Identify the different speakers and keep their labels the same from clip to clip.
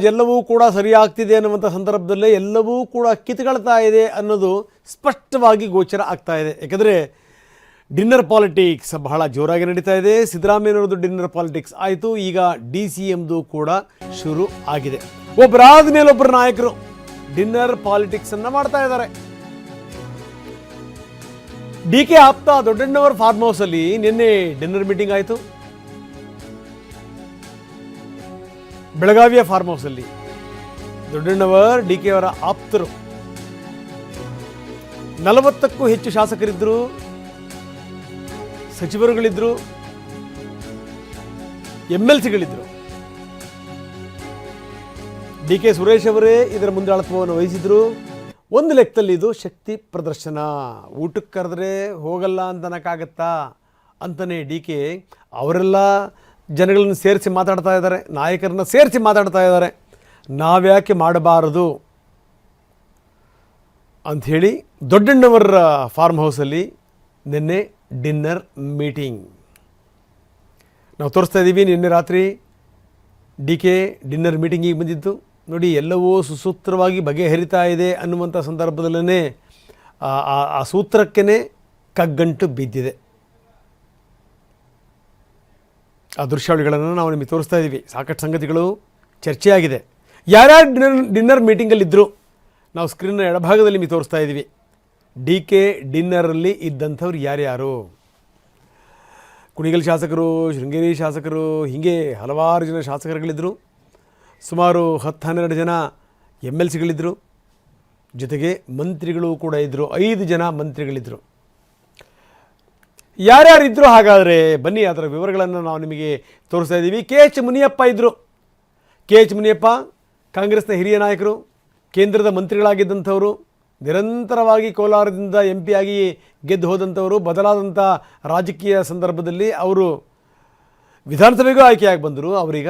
Speaker 1: ಎಲ್ಲವೂ ಕೂಡ ಸರಿ ಆಗ್ತಿದೆ ಅನ್ನುವಂಥ ಸಂದರ್ಭದಲ್ಲೇ ಎಲ್ಲವೂ ಕೂಡ ಕಿತ್ಕೊಳ್ತಾ ಇದೆ ಅನ್ನೋದು ಸ್ಪಷ್ಟವಾಗಿ ಗೋಚರ ಆಗ್ತಾ ಇದೆ. ಯಾಕಂದರೆ ಡಿನ್ನರ್ ಪಾಲಿಟಿಕ್ಸ್ ಬಹಳ ಜೋರಾಗಿ ನಡೀತಾ ಇದೆ. ಸಿದ್ದರಾಮಯ್ಯನವ್ರದ್ದು ಡಿನ್ನರ್ ಪಾಲಿಟಿಕ್ಸ್ ಆಯಿತು, ಈಗ DCMದು ಕೂಡ ಶುರು ಆಗಿದೆ. ಒಬ್ಬರಾದ ಮೇಲೊಬ್ಬರು ನಾಯಕರು ಡಿನ್ನರ್ ಪಾಲಿಟಿಕ್ಸನ್ನು ಮಾಡ್ತಾ ಇದ್ದಾರೆ. DK ಆಪ್ತ ದೊಡ್ಡಣ್ಣವರ ಫಾರ್ಮ್ ಹೌಸಲ್ಲಿ ನಿನ್ನೆ ಡಿನ್ನರ್ ಮೀಟಿಂಗ್ ಆಯಿತು. ಬೆಳಗಾವಿಯ ಫಾರ್ಮ್ ಹೌಸಲ್ಲಿ ದೊಡ್ಡಣ್ಣವರ್ DK ಅವರ ಆಪ್ತರು 40ಕ್ಕೂ ಹೆಚ್ಚು ಶಾಸಕರಿದ್ದರು, ಸಚಿವರುಗಳಿದ್ದರು, MLCಗಳಿದ್ದರು. DK ಸುರೇಶ್ ಅವರೇ ಇದರ ಮುಂದಾಳತ್ವವನ್ನು ವಹಿಸಿದ್ರು. ಒಂದು ಲೆಕ್ಕದಲ್ಲಿ ಇದು ಶಕ್ತಿ ಪ್ರದರ್ಶನ. ಊಟಕ್ಕೆ ಕರೆದ್ರೆ ಹೋಗಲ್ಲ ಅಂತನಕ್ಕಾಗತ್ತಾ ಅಂತಲೇ DK ಅವರೆಲ್ಲ ಜನಗಳನ್ನು ಸೇರಿಸಿ ಮಾತಾಡ್ತಾ ಇದ್ದಾರೆ, ನಾಯಕರನ್ನ ಸೇರಿಸಿ ಮಾತಾಡ್ತಾ ಇದ್ದಾರೆ. ನಾವ್ಯಾಕೆ ಮಾಡಬಾರದು ಅಂಥೇಳಿ ದೊಡ್ಡಣ್ಣವರ ಫಾರ್ಮ್ ಹೌಸಲ್ಲಿ ನಿನ್ನೆ ಡಿನ್ನರ್ ಮೀಟಿಂಗ್ ನಾವು ತೋರಿಸ್ತಾ ಇದ್ದೀವಿ. ನಿನ್ನೆ ರಾತ್ರಿ DK ಡಿನ್ನರ್ ಮೀಟಿಂಗಿಗೆ ಬಂದಿದ್ದು ನೋಡಿ. ಎಲ್ಲವೂ ಸುಸೂತ್ರವಾಗಿ ಬಗೆಹರಿತಾ ಇದೆ ಅನ್ನುವಂಥ ಸಂದರ್ಭದಲ್ಲೇ ಆ ಸೂತ್ರಕ್ಕೇ ಕಗ್ಗಂಟು ಬಿದ್ದಿದೆ. ಆ ದೃಶ್ಯಾವಳಿಗಳನ್ನು ನಾವು ನಿಮಗೆ ತೋರಿಸ್ತಾ ಇದ್ದೀವಿ. ಸಾಕಷ್ಟು ಸಂಗತಿಗಳು ಚರ್ಚೆಯಾಗಿದೆ. ಯಾರ್ಯಾರು ಡಿನ್ನರ್ ಮೀಟಿಂಗಲ್ಲಿದ್ದರು ನಾವು ಸ್ಕ್ರೀನ್ನ ಎಡಭಾಗದಲ್ಲಿ ನಿಮಗೆ ತೋರಿಸ್ತಾ ಇದ್ದೀವಿ. DK ಡಿನ್ನರಲ್ಲಿ ಇದ್ದಂಥವ್ರು ಯಾರ್ಯಾರು? ಕುಣಿಗಲ್ ಶಾಸಕರು, ಶೃಂಗೇರಿ ಶಾಸಕರು, ಹೀಗೆ ಹಲವಾರು ಜನ ಶಾಸಕರುಗಳಿದ್ದರು. ಸುಮಾರು 10-12 ಜನ MLCಗಳಿದ್ದರು. ಜೊತೆಗೆ ಮಂತ್ರಿಗಳು ಕೂಡ ಇದ್ದರು. 5 ಜನ ಮಂತ್ರಿಗಳಿದ್ದರು. ಯಾರ್ಯಾರಿದ್ದರು ಹಾಗಾದರೆ ಬನ್ನಿ ಅದರ ವಿವರಗಳನ್ನು ನಾವು ನಿಮಗೆ ತೋರಿಸ್ತಾ ಇದ್ದೀವಿ. KH ಮುನಿಯಪ್ಪ ಇದ್ದರು. KH ಮುನಿಯಪ್ಪ ಕಾಂಗ್ರೆಸ್ನ ಹಿರಿಯ ನಾಯಕರು, ಕೇಂದ್ರದ ಮಂತ್ರಿಗಳಾಗಿದ್ದಂಥವರು, ನಿರಂತರವಾಗಿ ಕೋಲಾರದಿಂದ MP ಆಗಿ ಗೆದ್ದು ಹೋದಂಥವರು. ಬದಲಾದಂಥ ರಾಜಕೀಯ ಸಂದರ್ಭದಲ್ಲಿ ಅವರು ವಿಧಾನಸಭೆಗೂ ಆಯ್ಕೆಯಾಗಿ ಬಂದರು. ಅವರೀಗ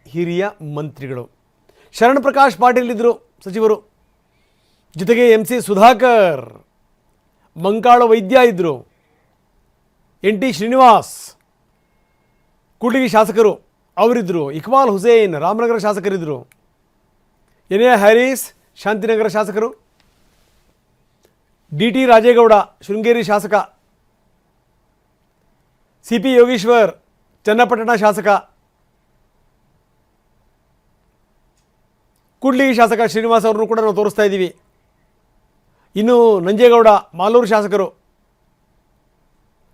Speaker 1: ಹಿರಿಯ ಮಂತ್ರಿಗಳು. ಶರಣ್ ಪ್ರಕಾಶ್ ಪಾಟೀಲ್ ಇದ್ದರು, ಸಚಿವರು. ಜೊತೆಗೆ MC ಸುಧಾಕರ್, ಮಂಕಾಳ ವೈದ್ಯ ಇದ್ದರು. NT ಶ್ರೀನಿವಾಸ್ ಕೂಡ್ಲಿಗಿ ಶಾಸಕರು ಅವರಿದ್ದರು. ಇಕ್ಬಾಲ್ ಹುಸೇನ್ ರಾಮನಗರ ಶಾಸಕರಿದ್ದರು. NA ಹ್ಯಾರಿಸ್ ಶಾಂತಿನಗರ ಶಾಸಕರು. DT ರಾಜೇಗೌಡ ಶೃಂಗೇರಿ ಶಾಸಕ. CP ಯೋಗೀಶ್ವರ್ ಚನ್ನಪಟ್ಟಣ ಶಾಸಕ. ಕೂಡ್ಲಿಗಿ ಶಾಸಕ ಶ್ರೀನಿವಾಸ್ ಅವ್ರನ್ನೂ ಕೂಡ ನಾವು ತೋರಿಸ್ತಾ ಇದ್ದೀವಿ. ಇನ್ನು ನಂಜೇಗೌಡ ಮಾಲೂರು ಶಾಸಕರು.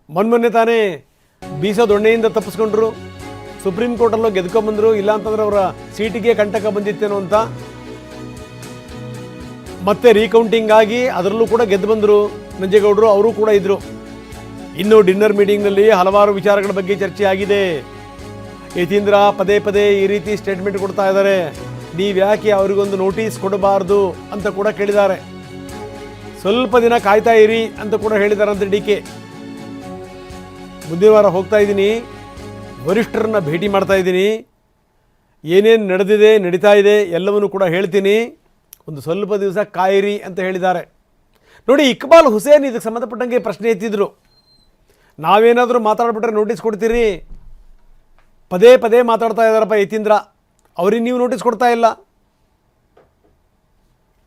Speaker 1: ಮೊನ್ನೆ ತಾನೇ ಬೀಸೋ ದೊಣ್ಣೆಯಿಂದ ತಪ್ಪಿಸ್ಕೊಂಡ್ರು. ಸುಪ್ರೀಂ ಕೋರ್ಟಲ್ಲೂ ಗೆದ್ಕೊಂಡ್ಬಂದರು. ಇಲ್ಲಾಂತಂದ್ರೆ ಅವರ ಸೀಟಿಗೆ ಕಂಟಕ ಬಂದಿತ್ತೇನೋ ಅಂತ ಮತ್ತೆ ರೀಕೌಂಟಿಂಗ್ ಆಗಿ ಅದರಲ್ಲೂ ಕೂಡ ಗೆದ್ದು ಬಂದರು ನಂಜೇಗೌಡರು. ಅವರು ಕೂಡ ಇದ್ದರು. ಇನ್ನು ಡಿನ್ನರ್ ಮೀಟಿಂಗ್ನಲ್ಲಿ ಹಲವಾರು ವಿಚಾರಗಳ ಬಗ್ಗೆ ಚರ್ಚೆ ಆಗಿದೆ. ಯತೀಂದ್ರ ಪದೇ ಪದೇ ಈ ರೀತಿ ಸ್ಟೇಟ್ಮೆಂಟ್ ಕೊಡ್ತಾ ಇದ್ದಾರೆ. ನೀವ್ಯಾಕೆ ಅವರಿಗೊಂದು ನೋಟಿಸ್ ಕೊಡಬಾರ್ದು ಅಂತ ಕೂಡ ಕೇಳಿದ್ದಾರೆ. ಸ್ವಲ್ಪ ದಿನ ಕಾಯ್ತಾ ಇರಿ ಅಂತ ಕೂಡ ಹೇಳಿದಾರಂತೆ DK. ಮುಂದಿನ ವಾರ ಹೋಗ್ತಾ ಇದ್ದೀನಿ, ವರಿಷ್ಠರನ್ನ ಭೇಟಿ ಮಾಡ್ತಾ ಇದ್ದೀನಿ, ಏನೇನು ನಡೆದಿದೆ ನಡೀತಾ ಇದೆ ಎಲ್ಲವನ್ನೂ ಕೂಡ ಹೇಳ್ತೀನಿ, ಒಂದು ಸ್ವಲ್ಪ ದಿವಸ ಕಾಯಿರಿ ಅಂತ ಹೇಳಿದ್ದಾರೆ. ನೋಡಿ, ಇಕ್ಬಾಲ್ ಹುಸೇನ್ ಇದಕ್ಕೆ ಸಂಬಂಧಪಟ್ಟಂಗೆ ಪ್ರಶ್ನೆ ಎತ್ತಿದ್ರು. ನಾವೇನಾದರೂ ಮಾತಾಡ್ಬಿಟ್ರೆ ನೋಟಿಸ್ ಕೊಡ್ತೀರಿ? ಪದೇ ಪದೇ ಮಾತಾಡ್ತಾ ಇದ್ದಾರಪ್ಪ ಯತೀಂದ್ರ, ಅವ್ರಿಗೆ ನೀವು ನೋಟಿಸ್ ಕೊಡ್ತಾ ಇಲ್ಲ,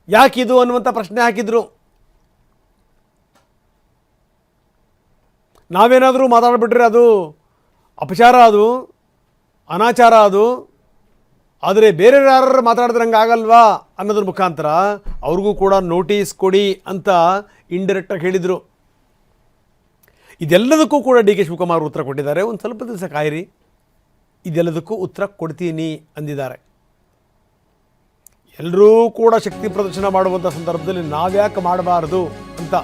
Speaker 1: ಯಾಕಿದು ಅನ್ನುವಂಥ ಪ್ರಶ್ನೆ ಹಾಕಿದ್ರು. ನಾವೇನಾದರೂ ಮಾತಾಡಿಬಿಟ್ರೆ ಅದು ಅಪಚಾರ, ಅದು ಅನಾಚಾರ, ಅದು ಆದರೆ ಬೇರೆ ಯಾರು ಮಾತಾಡಿದ್ರೆ ಹಂಗೆ ಆಗಲ್ವಾ ಅನ್ನೋದ್ರ ಮುಖಾಂತರ ಅವ್ರಿಗೂ ಕೂಡ ನೋಟಿಸ್ ಕೊಡಿ ಅಂತ ಇಂಡೈರೆಕ್ಟಾಗಿ ಹೇಳಿದರು. ಇದೆಲ್ಲದಕ್ಕೂ ಕೂಡ DK ಶಿವಕುಮಾರ್ ಉತ್ತರ ಕೊಟ್ಟಿದ್ದಾರೆ. ಒಂದು ಸ್ವಲ್ಪ ದಿವಸ ಕಾಯಿರಿ, ಇದೆಲ್ಲದಕ್ಕೂ ಉತ್ತರ ಕೊಡ್ತೀನಿ ಅಂದಿದ್ದಾರೆ. ಎಲ್ಲರೂ ಕೂಡ ಶಕ್ತಿ ಪ್ರದರ್ಶನ ಮಾಡುವಂಥ ಸಂದರ್ಭದಲ್ಲಿ ನಾವ್ಯಾಕೆ ಮಾಡಬಾರ್ದು ಅಂತ.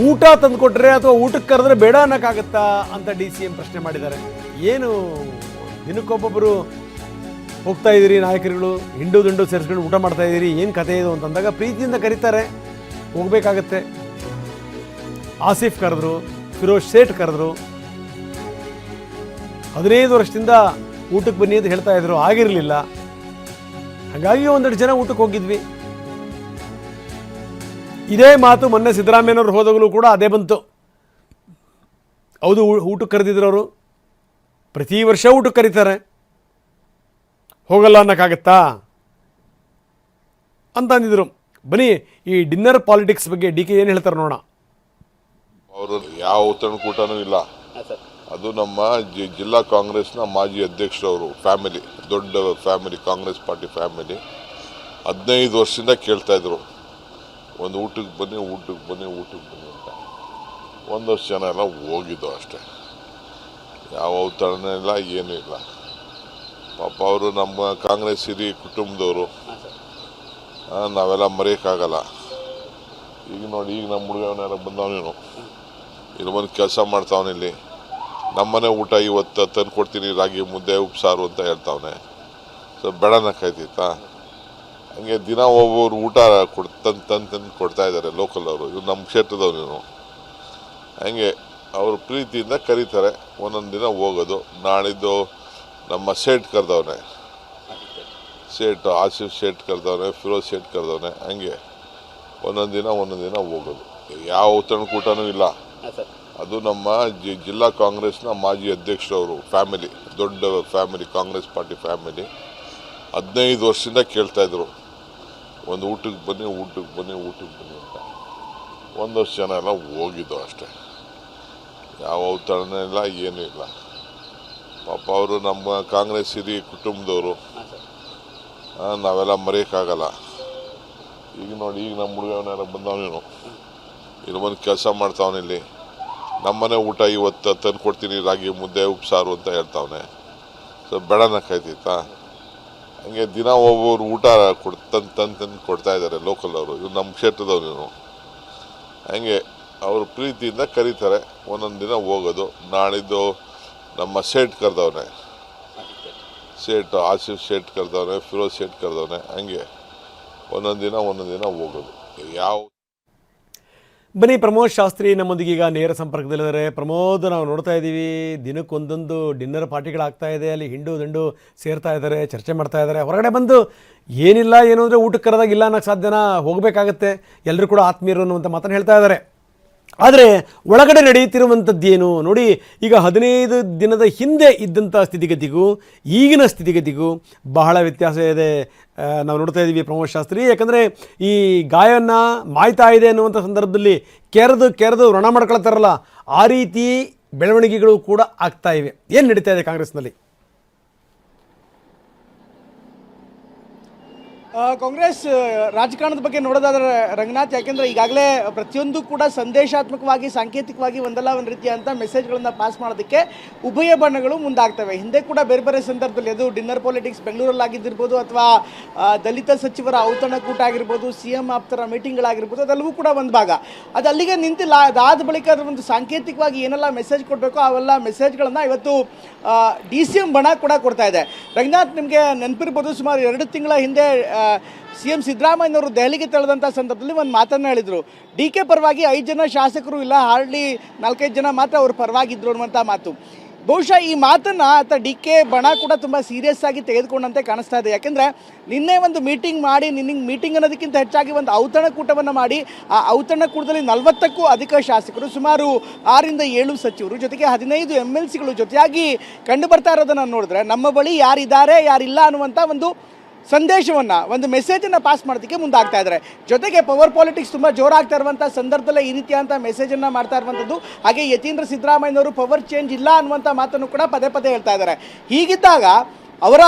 Speaker 1: ಊಟ ತಂದುಕೊಟ್ರೆ ಅಥವಾ ಊಟಕ್ಕೆ ಕರೆದ್ರೆ ಬೇಡ ಅನ್ನೋಕ್ಕಾಗತ್ತಾ ಅಂತ DCM ಪ್ರಶ್ನೆ ಮಾಡಿದ್ದಾರೆ. ಏನು ದಿನಕ್ಕೊಬ್ಬೊಬ್ಬರು ಹೋಗ್ತಾ ಇದ್ದೀರಿ ನಾಯಕರುಗಳು, ಹಿಂಡು ದಿಂಡು ಸೇರಿಸ್ಕೊಂಡು ಊಟ ಮಾಡ್ತಾ ಇದ್ದೀರಿ, ಏನು ಕಥೆ ಇದು ಅಂತಂದಾಗ ಪ್ರೀತಿಯಿಂದ ಕರೀತಾರೆ, ಹೋಗಬೇಕಾಗತ್ತೆ. ಆಸಿಫ್ ಕರೆದ್ರು, ಫಿರೋಜ್ ಸೇಠ್ ಕರೆದ್ರು. 15 ವರ್ಷದಿಂದ ಊಟಕ್ಕೆ ಬನ್ನಿ ಅಂತ ಹೇಳ್ತಾ ಇದ್ರು, ಆಗಿರಲಿಲ್ಲ. ಹಾಗಾಗಿ ಒಂದೆರಡು ಜನ ಊಟಕ್ಕೆ ಹೋಗಿದ್ವಿ. ಇದೇ ಮಾತು ಮೊನ್ನೆ ಸಿದ್ದರಾಮಯ್ಯನವರು ಹೋದಾಗಲೂ ಕೂಡ ಅದೇ ಬಂತು. ಹೌದು, ಊಟಕ್ಕೆ ಕರೆದಿದ್ರು ಅವರು. ಪ್ರತಿ ವರ್ಷ ಊಟಕ್ಕೆ ಕರೀತಾರೆ. ಹೋಗಲ್ಲ ಅನ್ನೋಕ್ಕಾಗತ್ತಾ ಅಂತ ಅಂದಿದ್ರು. ಬನ್ನಿ ಈ ಡಿನ್ನರ್ ಪಾಲಿಟಿಕ್ಸ್ ಬಗ್ಗೆ ಡಿ ಕೆ ಏನು ಹೇಳ್ತಾರೆ ನೋಡೋಣ.
Speaker 2: ಅವರು ಯಾವ ಔತಣಕೂಟನೂ ಇಲ್ಲ. ಅದು ನಮ್ಮ ಜಿಲ್ಲಾ ಕಾಂಗ್ರೆಸ್ನ ಮಾಜಿ ಅಧ್ಯಕ್ಷರವರು ಫ್ಯಾಮಿಲಿ, ದೊಡ್ಡ ಫ್ಯಾಮಿಲಿ, ಕಾಂಗ್ರೆಸ್ ಪಾರ್ಟಿ ಫ್ಯಾಮಿಲಿ 15 ವರ್ಷದಿಂದ ಕೇಳ್ತಾ ಇದ್ರು, ಒಂದು ಊಟಕ್ಕೆ ಬನ್ನಿ ಅಂತ. ಒಂದಷ್ಟು ಜನ ಎಲ್ಲ ಹೋಗಿದ್ದು ಅಷ್ಟೇ. ಯಾವ ಔತಣ ಇಲ್ಲ, ಏನೂ ಇಲ್ಲ. ಪಾಪ ಅವರು ನಮ್ಮ ಕಾಂಗ್ರೆಸ್ ಹಿರಿಯ ಕುಟುಂಬದವರು, ನಾವೆಲ್ಲ ಮರೆಯೋಕ್ಕಾಗಲ್ಲ. ಈಗ ನೋಡಿ, ಈಗ ನಮ್ಮ ಹುಡುಗವನ್ನೆಲ್ಲ ಬಂದವನೇನು ಇಲ್ಲಿ ಬಂದು ಕೆಲಸ ಮಾಡ್ತಾವನೆ. ಇಲ್ಲಿ ನಮ್ಮನೆ ಊಟ ಇವತ್ತು ತಂದು ಕೊಡ್ತೀನಿ, ರಾಗಿ ಮುದ್ದೆ ಉಪ್ಸಾರು ಅಂತ ಹೇಳ್ತಾವನೆ. ಸೊ ಬೇಡನಕ್ಕಾಯ್ತಿತ್ತಾ? ಹಂಗೆ ದಿನ ಒಬ್ಬೊಬ್ರು ಊಟ ತಂದು ಕೊಡ್ತಾ ಇದ್ದಾರೆ ಲೋಕಲ್ ಅವರು. ಇವ್ರು ನಮ್ಮ ಕ್ಷೇತ್ರದವ್ರು. ಹಂಗೆ ಅವರು ಪ್ರೀತಿಯಿಂದ ಕರೀತಾರೆ, ಒಂದೊಂದು ದಿನ ಹೋಗೋದು. ನಾಳಿದ್ದು ನಮ್ಮ ಸೇಠ್ ಕರೆದವನೆ, ಆಸಿಫ್ ಸೇಠ್ ಕರೆದವನೆ, ಫಿರೋಜ್ ಸೇಠ್ ಕರೆದವನೆ. ಹಂಗೆ ಒಂದೊಂದು ದಿನ ಹೋಗೋದು. ಯಾವ ಔತಣಕೂಟನೂ ಇಲ್ಲ. ಅದು ನಮ್ಮ ಜಿಲ್ಲಾ ಕಾಂಗ್ರೆಸ್ನ ಮಾಜಿ ಅಧ್ಯಕ್ಷರವರು ಫ್ಯಾಮಿಲಿ, ದೊಡ್ಡ ಫ್ಯಾಮಿಲಿ, ಕಾಂಗ್ರೆಸ್ ಪಾರ್ಟಿ ಫ್ಯಾಮಿಲಿ 15 ವರ್ಷದಿಂದ ಕೇಳ್ತಾ ಇದ್ರು, ಒಂದು ಊಟಕ್ಕೆ ಬನ್ನಿ ಅಂತ. ಒಂದಷ್ಟು ಜನ ಎಲ್ಲ ಹೋಗಿದ್ದು ಅಷ್ಟೇ. ಯಾವ ಔತಣ ಇಲ್ಲ, ಏನೂ ಇಲ್ಲ. ಪಾಪ ಅವರು ನಮ್ಮ ಕಾಂಗ್ರೆಸ್ ಹಿರಿಯ ಕುಟುಂಬದವರು, ನಾವೆಲ್ಲ ಮರೆಯೋಕ್ಕಾಗಲ್ಲ. ಈಗ ನೋಡಿ, ಈಗ ನಮ್ಮ ಹುಡುಗವನ್ನೆಲ್ಲ ಬಂದವನೇನು ಇಲ್ಲಿ ಬಂದು ಕೆಲಸ ಮಾಡ್ತಾವನೆ. ಇಲ್ಲಿ ನಮ್ಮನೆ ಊಟ ಇವತ್ತು ತಂದು ಕೊಡ್ತೀನಿ, ರಾಗಿ ಮುದ್ದೆ ಉಪ್ಸಾರು ಅಂತ ಹೇಳ್ತಾವನೆ. ಸೊ ಬೇಡನಕ್ಕಾಯ್ತಿತ್ತಾ? ಹಂಗೆ ದಿನ ಒಬ್ಬೊಬ್ರು ಊಟ ತಂದು ಕೊಡ್ತಾ ಇದ್ದಾರೆ ಲೋಕಲ್ ಅವರು. ಇವ್ರು ನಮ್ಮ ಕ್ಷೇತ್ರದವ್ರು. ಹಂಗೆ ಅವರು ಪ್ರೀತಿಯಿಂದ ಕರೀತಾರೆ, ಒಂದೊಂದು ದಿನ ಹೋಗೋದು. ನಾಳಿದ್ದು ನಮ್ಮ ಸೇಠ್ ಕರೆದವನೆ, ಆಸಿಫ್ ಸೇಠ್ ಕರೆದವನೆ, ಫಿರೋಜ್ ಸೇಠ್ ಕರೆದವನೆ. ಹಂಗೆ ಒಂದೊಂದು ದಿನ ಹೋಗೋದು. ಯಾವ
Speaker 1: ಬನ್ನಿ, ಪ್ರಮೋದ್ ಶಾಸ್ತ್ರಿ ನಮ್ಮೊಂದಿಗೆ ಈಗ ನೇರ ಸಂಪರ್ಕದಲ್ಲಿದ್ದಾರೆ. ಪ್ರಮೋದ್, ನಾವು ನೋಡ್ತಾ ಇದ್ದೀವಿ ದಿನಕ್ಕೊಂದೊಂದು ಡಿನ್ನರ್ ಪಾರ್ಟಿಗಳಾಗ್ತಾ ಇದೆ. ಅಲ್ಲಿ ಹಿಂಡು ದಂಡು ಸೇರ್ತಾ ಇದ್ದಾರೆ, ಚರ್ಚೆ ಮಾಡ್ತಾ ಇದ್ದಾರೆ. ಹೊರಗಡೆ ಬಂದು ಏನಿಲ್ಲ, ಏನು ಅಂದರೆ ಊಟಕ್ಕೆ ಕರೆದಾಗ ಇಲ್ಲ ಅನ್ನೋಕ್ಕೆ ಸಾಧ್ಯನಾ? ಹೋಗಬೇಕಾಗತ್ತೆ, ಎಲ್ಲರೂ ಕೂಡ ಆತ್ಮೀಯರು ಅನ್ನುವಂಥ ಮಾತನ್ನು ಹೇಳ್ತಾ ಇದ್ದಾರೆ. ಆದರೆ ಒಳಗಡೆ ನಡೆಯುತ್ತಿರುವಂಥದ್ದೇನು ನೋಡಿ. ಈಗ 15 ದಿನದ ಹಿಂದೆ ಇದ್ದಂಥ ಸ್ಥಿತಿಗತಿಗೂ ಈಗಿನ ಸ್ಥಿತಿಗತಿಗೂ ಬಹಳ ವ್ಯತ್ಯಾಸ ಇದೆ. ನಾವು ನೋಡ್ತಾ ಇದ್ದೀವಿ ಪ್ರಮೋದ್ ಶಾಸ್ತ್ರಿ. ಯಾಕಂದರೆ ಈ ಗಾಯವನ್ನು ಮಾಯ್ತಾ ಇದೆ ಅನ್ನುವಂಥ ಸಂದರ್ಭದಲ್ಲಿ ಕೆರೆದು ರಣ ಮಾಡ್ಕೊಳ್ತಾರಲ್ಲ, ಆ ರೀತಿ ಬೆಳವಣಿಗೆಗಳು ಕೂಡ ಆಗ್ತಾ ಇವೆ. ಏನು ನಡೀತಾ ಇದೆ ಕಾಂಗ್ರೆಸ್ನಲ್ಲಿ?
Speaker 3: ಕಾಂಗ್ರೆಸ್ ರಾಜಕಾರಣದ ಬಗ್ಗೆ ನೋಡೋದಾದ್ರೆ ರಂಗನಾಥ್, ಯಾಕೆಂದರೆ ಈಗಾಗಲೇ ಪ್ರತಿಯೊಂದು ಕೂಡ ಸಂದೇಶಾತ್ಮಕವಾಗಿ, ಸಾಂಕೇತಿಕವಾಗಿ ಒಂದಲ್ಲ ಒಂದು ರೀತಿಯಂಥ ಮೆಸೇಜ್ಗಳನ್ನು ಪಾಸ್ ಮಾಡೋದಕ್ಕೆ ಉಭಯ ಬಣ್ಣಗಳು ಮುಂದಾಗ್ತವೆ. ಹಿಂದೆ ಕೂಡ ಬೇರೆ ಬೇರೆ ಸಂದರ್ಭದಲ್ಲಿ, ಅದು ಡಿನ್ನರ್ ಪಾಲಿಟಿಕ್ಸ್ ಬೆಂಗಳೂರಲ್ಲಾಗಿದ್ದಿರ್ಬೋದು, ಅಥವಾ ದಲಿತ ಸಚಿವರ ಔತಣಕೂಟ ಆಗಿರ್ಬೋದು, CM ಆಪ್ತರ ಮೀಟಿಂಗ್ಗಳಾಗಿರ್ಬೋದು, ಅದೆಲ್ಲವೂ ಕೂಡ ಒಂದು ಭಾಗ. ಅದು ಅಲ್ಲಿಗೆ ನಿಂತಿಲ್ಲ. ಅದಾದ ಬಳಿಕ ಅದರ ಒಂದು ಸಾಂಕೇತಿಕವಾಗಿ ಏನೆಲ್ಲ ಮೆಸೇಜ್ ಕೊಡಬೇಕೋ ಅವೆಲ್ಲ ಮೆಸೇಜ್ಗಳನ್ನು ಇವತ್ತು DCM ಬಣ ಕೂಡ ಕೊಡ್ತಾ ಇದೆ. ರಂಗನಾಥ್, ನಿಮಗೆ ನೆನಪಿರ್ಬೋದು, ಸುಮಾರು 2 ತಿಂಗಳ ಹಿಂದೆ CM ಸಿದ್ದರಾಮಯ್ಯನವರು ದೆಹಲಿಗೆ ತೆರಳಿದಂಥ ಸಂದರ್ಭದಲ್ಲಿ ಒಂದು ಮಾತನ್ನು ಹೇಳಿದರು. DK ಪರವಾಗಿ 5 ಜನ ಶಾಸಕರು ಇಲ್ಲ, ಹಾರ್ಡ್ಲಿ 4-5 ಜನ ಮಾತ್ರ ಅವ್ರ ಪರವಾಗಿದ್ರು ಅನ್ನುವಂಥ ಮಾತು. ಬಹುಶಃ ಈ ಮಾತನ್ನು DK ಬಣ ಕೂಡ ತುಂಬ ಸೀರಿಯಸ್ ಆಗಿ ತೆಗೆದುಕೊಂಡಂತೆ ಕಾಣಿಸ್ತಾ ಇದೆ. ಯಾಕೆಂದರೆ ನಿನ್ನೆ ಒಂದು ಮೀಟಿಂಗ್ ಮಾಡಿ, ಮೀಟಿಂಗ್ ಅನ್ನೋದಕ್ಕಿಂತ ಹೆಚ್ಚಾಗಿ ಒಂದು ಔತಣಕೂಟವನ್ನು ಮಾಡಿ, ಆ ಔತಣಕೂಟದಲ್ಲಿ 40ಕ್ಕೂ ಅಧಿಕ ಶಾಸಕರು, ಸುಮಾರು 6-7 ಸಚಿವರು, ಜೊತೆಗೆ 15 MLCಗಳು ಜೊತೆಯಾಗಿ ಕಂಡು ಬರ್ತಾ ಇರೋದನ್ನು ನೋಡಿದ್ರೆ, ನಮ್ಮ ಬಳಿ ಯಾರಿದ್ದಾರೆ ಯಾರಿಲ್ಲ ಅನ್ನುವಂಥ ಒಂದು ಸಂದೇಶವನ್ನು, ಒಂದು ಮೆಸೇಜನ್ನು ಪಾಸ್ ಮಾಡೋದಕ್ಕೆ ಮುಂದಾಗ್ತಾ ಇದ್ದಾರೆ. ಜೊತೆಗೆ ಪವರ್ ಪಾಲಿಟಿಕ್ಸ್ ತುಂಬ ಜೋರಾಗ್ತಾ ಇರುವಂಥ ಸಂದರ್ಭದಲ್ಲೇ ಈ ರೀತಿಯಂಥ ಮೆಸೇಜನ್ನು ಮಾಡ್ತಾ ಇರುವಂಥದ್ದು. ಹಾಗೆ ಯತೀಂದ್ರ ಸಿದ್ದರಾಮಯ್ಯನವರು ಪವರ್ ಚೇಂಜ್ ಇಲ್ಲ ಅನ್ನುವಂಥ ಮಾತನ್ನು ಕೂಡ ಪದೇ ಹೇಳ್ತಾ ಇದ್ದಾರೆ. ಹೀಗಿದ್ದಾಗ ಅವರ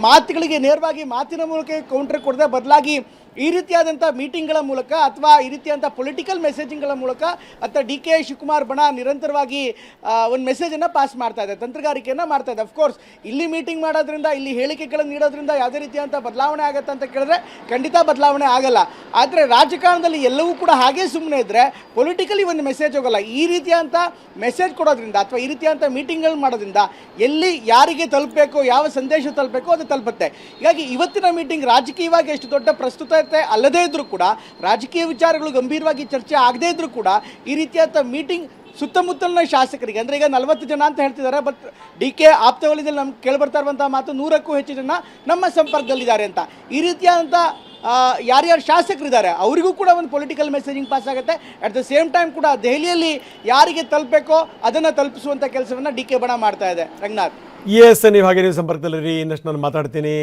Speaker 3: ಮಾತುಗಳಿಗೆ ನೇರವಾಗಿ ಮಾತಿನ ಮೂಲಕ ಕೌಂಟರ್ ಕೊಡದೆ, ಬದಲಾಗಿ ಈ ರೀತಿಯಾದಂಥ ಮೀಟಿಂಗ್ಗಳ ಮೂಲಕ ಅಥವಾ ಈ ರೀತಿಯಾದಂಥ ಪೊಲಿಟಿಕಲ್ ಮೆಸೇಜಿಂಗ್ಗಳ ಮೂಲಕ ಅಥವಾ DK ಶಿವಕುಮಾರ್ ಬಣ ನಿರಂತರವಾಗಿ ಒಂದು ಮೆಸೇಜನ್ನು ಪಾಸ್ ಮಾಡ್ತಾ ಇದೆ, ತಂತ್ರಗಾರಿಕೆಯನ್ನು ಮಾಡ್ತಾ ಇದೆ. ಅಫ್ಕೋರ್ಸ್ ಇಲ್ಲಿ ಮೀಟಿಂಗ್ ಮಾಡೋದ್ರಿಂದ, ಇಲ್ಲಿ ಹೇಳಿಕೆಗಳನ್ನು ನೀಡೋದ್ರಿಂದ ಯಾವುದೇ ರೀತಿಯಾದಂಥ ಬದಲಾವಣೆ ಆಗುತ್ತೆ ಅಂತ ಕೇಳಿದ್ರೆ ಖಂಡಿತ ಬದಲಾವಣೆ ಆಗಲ್ಲ. ಆದರೆ ರಾಜಕಾರಣದಲ್ಲಿ ಎಲ್ಲವೂ ಕೂಡ ಹಾಗೇ ಸುಮ್ಮನೆ ಇದ್ದರೆ ಪೊಲಿಟಿಕಲಿ ಒಂದು ಮೆಸೇಜ್ ಹೋಗಲ್ಲ. ಈ ರೀತಿಯಾದಂಥ ಮೆಸೇಜ್ ಕೊಡೋದ್ರಿಂದ ಅಥವಾ ಈ ರೀತಿಯಾದಂಥ ಮೀಟಿಂಗ್ಗಳು ಮಾಡೋದ್ರಿಂದ ಎಲ್ಲಿ ಯಾರಿಗೆ ತಲುಪಬೇಕು, ಯಾವ ಸಂದೇಶ ತಲುಪಬೇಕು ಅದು ತಲುಪುತ್ತೆ. ಹೀಗಾಗಿ ಇವತ್ತಿನ ಮೀಟಿಂಗ್ ರಾಜಕೀಯವಾಗಿ ಎಷ್ಟು ದೊಡ್ಡ ಪ್ರಸ್ತುತ ಅಲ್ಲದೇ ಇದ್ರೂ ಕೂಡ, ರಾಜಕೀಯ ವಿಚಾರಗಳು ಗಂಭೀರವಾಗಿ ಚರ್ಚೆ ಆಗದೇ ಇದ್ರೂ ಕೂಡ, ಈ ರೀತಿಯಾದ ಮೀಟಿಂಗ್ ಸುತ್ತಮುತ್ತಲಿನ ಶಾಸಕರಿಗೆ, ಅಂದರೆ ಈಗ 40 ಜನ ಅಂತ ಹೇಳ್ತಿದ್ದಾರೆ, ಬಟ್ DK ಆಪ್ತ ವಲಯದಲ್ಲಿ ನಮ್ಗೆ ಕೇಳಿಬರ್ತಾ ಇರುವಂಥ ಮಾತು 100ಕ್ಕೂ ಹೆಚ್ಚು ಜನ ನಮ್ಮ ಸಂಪರ್ಕದಲ್ಲಿದ್ದಾರೆ ಅಂತ. ಈ ರೀತಿಯಾದಂಥ ಯಾರ್ಯಾರು ಶಾಸಕರಿದ್ದಾರೆ ಅವರಿಗೂ ಕೂಡ ಒಂದು ಪೊಲಿಟಿಕಲ್ ಮೆಸೇಜಿಂಗ್ ಪಾಸ್ ಆಗುತ್ತೆ. ಅಟ್ ದ ಸೇಮ್ ಟೈಮ್ ಕೂಡ ದೆಹಲಿಯಲ್ಲಿ ಯಾರಿಗೆ ತಲುಪಬೇಕೋ ಅದನ್ನು ತಲುಪಿಸುವಂಥ ಕೆಲಸವನ್ನು DK ಬಣ ಮಾಡ್ತಾ ಇದೆ. ರಂಗನಾಥ್,
Speaker 1: ನೀವು ಸಂಪರ್ಕದಲ್ಲಿರಿ, ಇನ್ನಷ್ಟು ನಾನು ಮಾತಾಡ್ತೀನಿ.